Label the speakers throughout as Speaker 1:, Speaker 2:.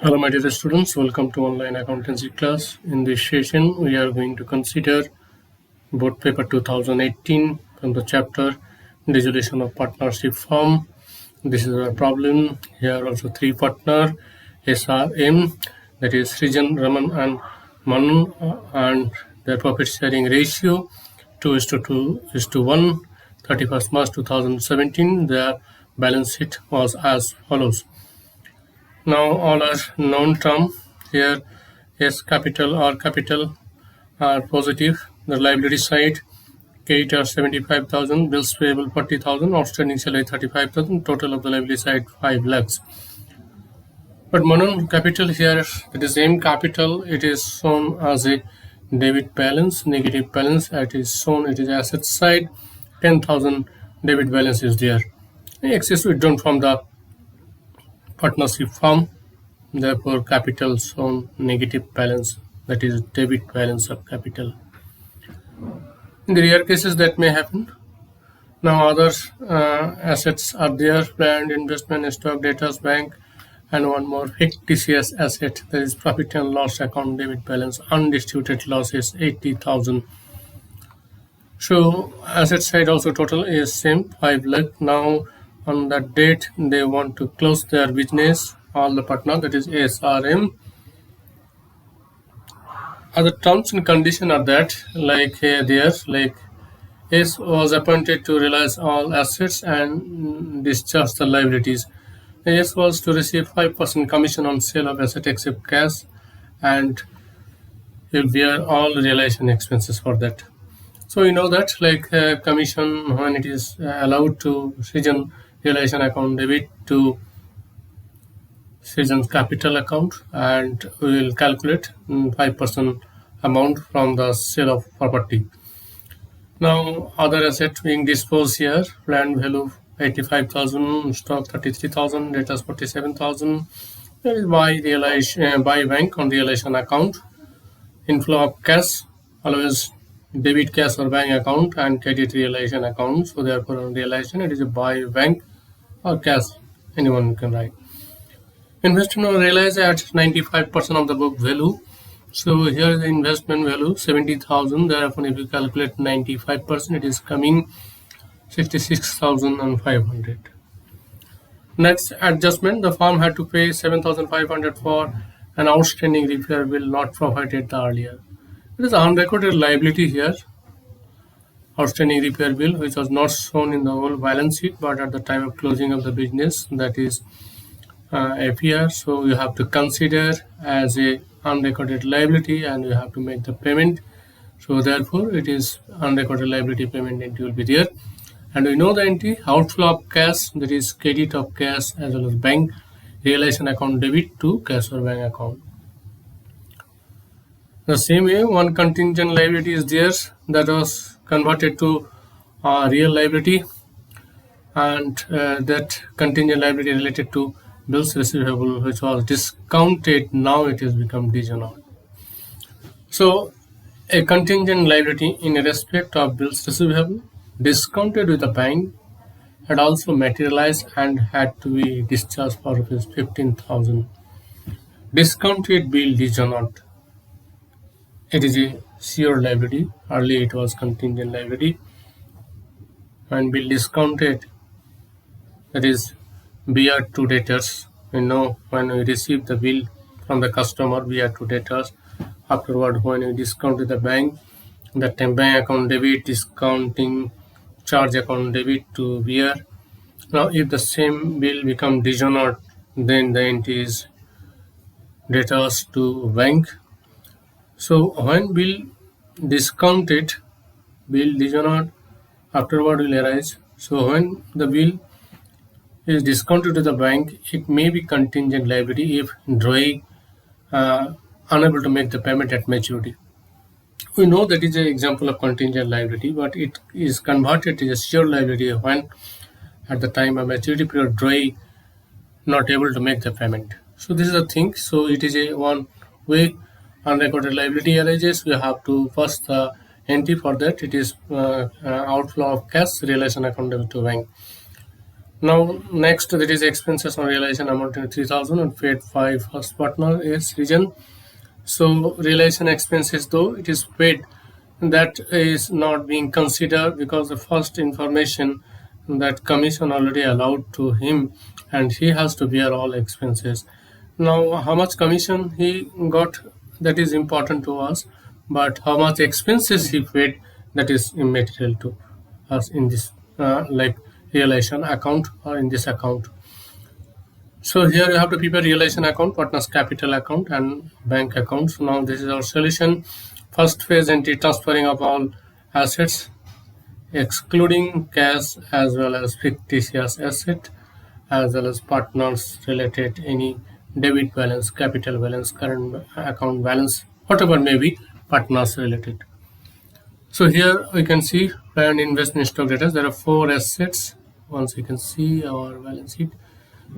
Speaker 1: Hello, my dear students. Welcome to online accountancy class. In this session, we are going to consider board paper 2018 from the chapter Dissolution of Partnership Firm. This is our problem. Here also three partner SRM, that is Srijan, Raman and Manan, and their profit sharing ratio 2:1. 31st March 2017. Their balance sheet was as follows. Now all are known term. Here S capital or capital are positive. The liability side, creditor 75,000, bills payable 40,000, outstanding salary 35,000, total of the liability side 5 lakhs. But Manan capital here, it is M capital, it is shown as a debit balance, negative balance. It is shown, it is asset side, 10,000 debit balance is there. Excess withdrawn from the partnership firm, therefore capital shown negative balance, that is debit balance of capital. In the rare cases that may happen. Now other assets are there, planned investment, stock, debtors, bank, and one more fictitious asset, that is profit and loss account debit balance, undistributed loss is 80,000. So asset side also total is same 5 lakh. Now on that date they want to close their business, all the partner, that is SRM. Other terms and condition are that like S was appointed to realize all assets and discharge the liabilities. S was to receive 5% commission on sale of asset except cash, and he'll bear all realization expenses for that. So you know that commission, when it is allowed to Srijan realization account debit to Srijan's capital account, and we will calculate 5% amount from the sale of property. Now other assets being disposed here, land value 85,000, stock 33,000, debtors 47,000. That is by bank on realization account. Inflow of cash, always debit cash or bank account, and credit realization account. So therefore on realization it is a by bank or cash, anyone can write. Investment was realized at 95% of the book value. So here the investment value 70,000. Therefore, if you calculate 95%, it is coming 66,500. Next adjustment, the firm had to pay 7,500 for an outstanding repair bill not provided earlier. It is unrecorded liability here. Outstanding repair bill, which was not shown in the whole balance sheet, but at the time of closing of the business, that is appear. So you have to consider as a unrecorded liability, and you have to make the payment. So therefore it is unrecorded liability payment entry will be there. And we know the entry outflow of cash, that is credit of cash as well as bank realization account debit to cash or bank account. The same way, one contingent liability is there that was converted to real liability, and that contingent liability related to bills receivable, which was discounted, now it has become dishonored. So a contingent liability in respect of bills receivable discounted with the bank had also materialized and had to be discharged for rupees 15,000. Discounted bill dishonored. It is a sure liability. Earlier it was contingent liability. And bill discounted, that is bear to debtors. You know, when we receive the bill from the customer, bear to debtors. Afterward, when we discounted the bank, that time bank account debit, discounting charge account debit to bear. Now if the same bill become dishonored, then the entry is debtors to bank. So when bill discounted, bill dishonored, afterward will arise. So when the bill is discounted to the bank, it may be contingent liability if drawee unable to make the payment at maturity. We know that is an example of contingent liability, but it is converted to a sure liability when at the time of maturity period drawee not able to make the payment. So this is the thing. So it is a one way unrecorded liability arises. We have to first the entry for that. It is outflow of cash realization account debit to bank. Now next, that is expenses on realization amounting to 3,000 and paid by first partner is region. So realization expenses, though it is paid, that is not being considered because the first information that commission already allowed to him, and he has to bear all expenses. Now how much commission he got, that is important to us, but how much expenses he paid, that is immaterial to us in this like realization account or in this account. So here you have to prepare realization account, partners capital account, and bank account. So now this is our solution. First phase entry, transferring of all assets excluding cash as well as fictitious asset as well as partners related any debit balance, capital balance, current account balance, whatever may be partners related. So here we can see planned investment stock data. There are 4 assets. Once you can see our balance sheet.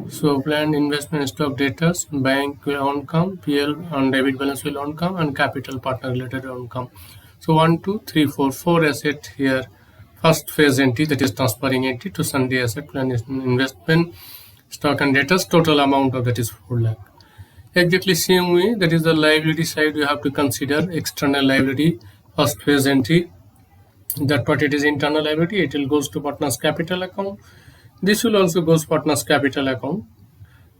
Speaker 1: So planned investment stock data, bank will income, PL on debit balance will income, and capital partner related income. So 1, 2, 3, 4, 4 asset here. First phase entry, that is transferring entry to Sunday asset plan investment stock and data. Total amount of that is 4 lakh. Exactly same way, that is the liability side. You have to consider external liability. First phase entry, that what it is internal liability, it will goes to partners capital account. This will also goes partners capital account.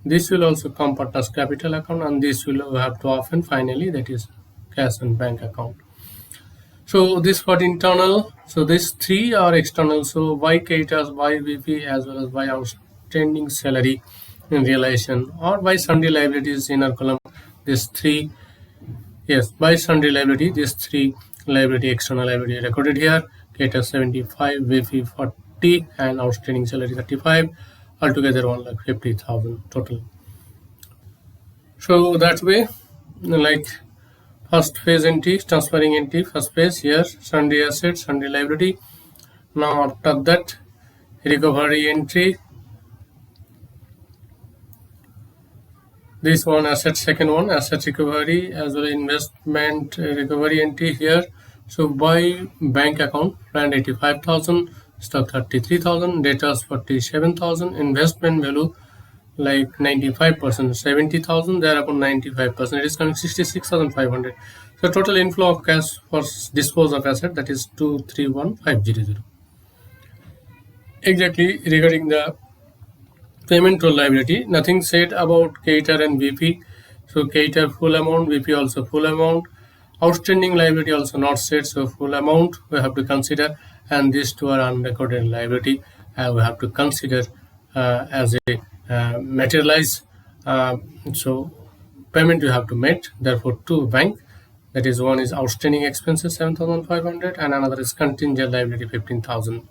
Speaker 1: This will also come partners capital account, and this will have to often finally, that is cash and bank account. So this for internal. So these 3 are external. So by caiters, by VP, as well as by outstanding salary in realization, or by sundry liabilities inner column. These 3, yes, by sundry liability, these 3 liability, external liability recorded here. Cater 75, VP 40, and outstanding salary 35. Altogether 1,50,000 total. So that way, like first phase entry, transferring entry, first phase here, sundry asset, sundry liability. Now after that, recovery entry. This one asset, second one asset recovery, as well as investment recovery entry here. So by bank account, planned 85,000, stock 33,000, debtors 47,000, investment value like 95%, 70,000, thereupon 95%, it is coming 66,500. So total inflow of cash for dispose of asset, that is 231,500. Exactly regarding the payment to liability, nothing said about cater and VP. So cater full amount, VP also full amount. Outstanding liability also not said, so full amount we have to consider, and these 2 are unrecorded liability, we have to consider as a materialize. So payment you have to make, therefore 2 bank, that is one is outstanding expenses 7,500 and another is contingent liability 15,000.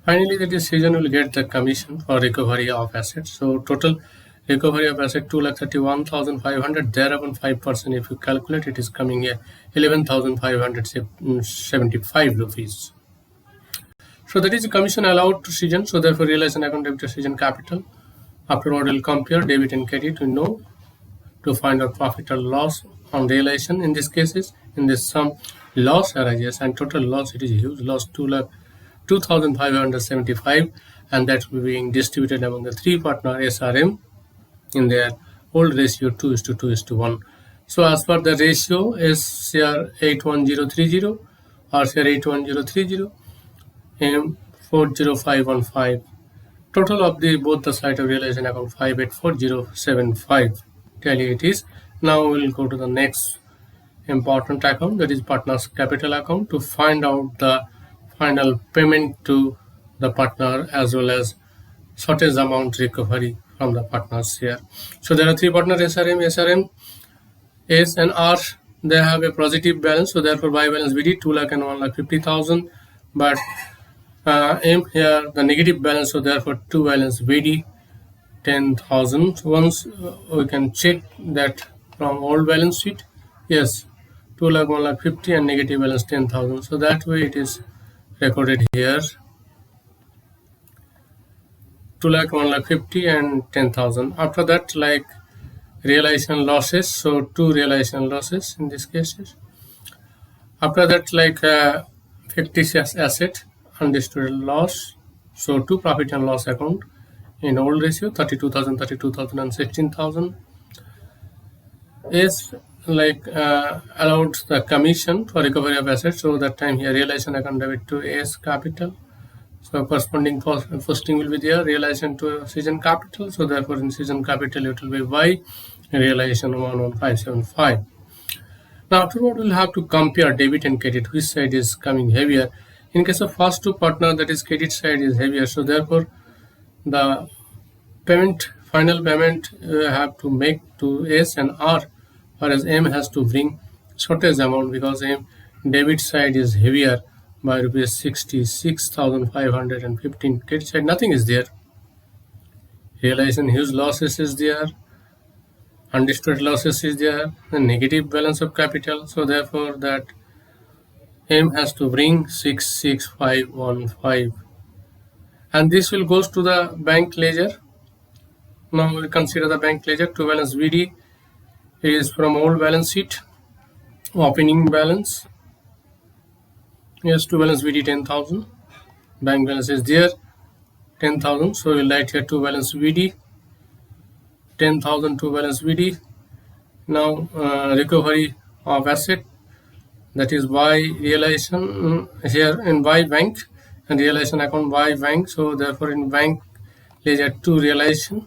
Speaker 1: Finally, that is Srijan will get the commission for recovery of assets. So total recovery of asset 2,31,500. Thereupon 5%. If you calculate, it is coming here 11,575 rupees. So that is the commission allowed to Srijan. So therefore, realization account debit to Srijan capital. Afterward, we'll compare debit and credit to know to find out profit or loss on realization. In this cases, in this sum, loss arises, and total loss, it is a huge loss, 2,575, and that will be being distributed among the 3 partner SRM in their old ratio 2:2:1. So as per the ratio is CR 81030 or CR 81030 M 40515. Total of the both the side of realization account 584075. Tally it is. Now we will go to the next important account, that is partners capital account, to find out the final payment to the partner as well as shortage amount recovery from the partners here. So there are 3 partners SRM, S and R. They have a positive balance, so therefore by balance BD 2 lakh and 1,50,000. But M here the negative balance, so therefore 2 balance BD 10,000. Once we can check that from old balance sheet, yes, 2 lakh 1,50,000 and negative balance 10,000. So that way it is recorded here 2 lakh 1,50,000 and 10,000. After that, like realization losses, so 2 realization losses in this case. After that, like fictitious asset, undistributed loss So to profit and loss account in old ratio 32,000, 32,000 and 16,000 is like allowed the commission for recovery of assets. So that time here realization account debit to AS capital. So corresponding posting will be there, realization to season capital. So therefore in season capital it will be Y, realization 11575. Now afterward we'll have to compare debit and credit, which side is coming heavier. In case of first two partner, that is credit side is heavier. So therefore the final payment have to make to S and R, whereas M has to bring shortage amount because M debit side is heavier by rupees 66,515. Credit side nothing is there. Realization huge losses is there, undisputed losses is there, and negative balance of capital. So therefore that M has to bring 66515, and this will goes to the bank ledger. Now we consider the bank ledger. To balance VD is from old balance sheet, opening balance. Yes, to balance VD 10,000. Bank balance is there 10,000. So we'll write here to balance VD 10,000 to balance VD. Now recovery of asset, that is Y realization here in Y bank, and realization account Y bank. So therefore in bank ledger to realization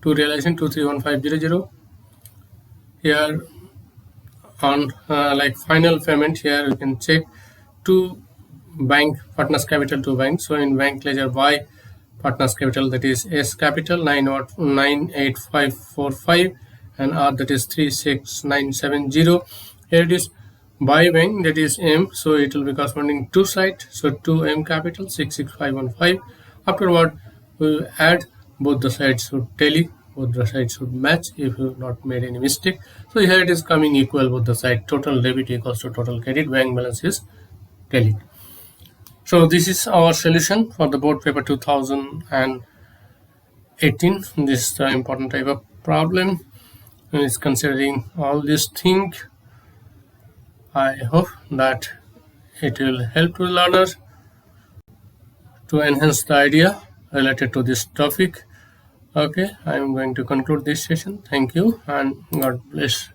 Speaker 1: 231500. Here on like final payment, here you can check to bank partners capital to bank. So in bank ledger Y partners capital, that is S capital 98545 and R, that is 36970. Here it is by bank, that is M, so it will be corresponding to side. So 2M capital 66515. Afterward we will add both the sides should tally, both the sides should match if you not made any mistake. So here it is coming equal both the side. Total debit equals to total credit. Bank balance is tallied. So this is our solution for the board paper 2018. This is the important type of problem, and it's considering all these things. I hope that it will help to learners to enhance the idea related to this topic. Okay, I am going to conclude this session. Thank you and God bless.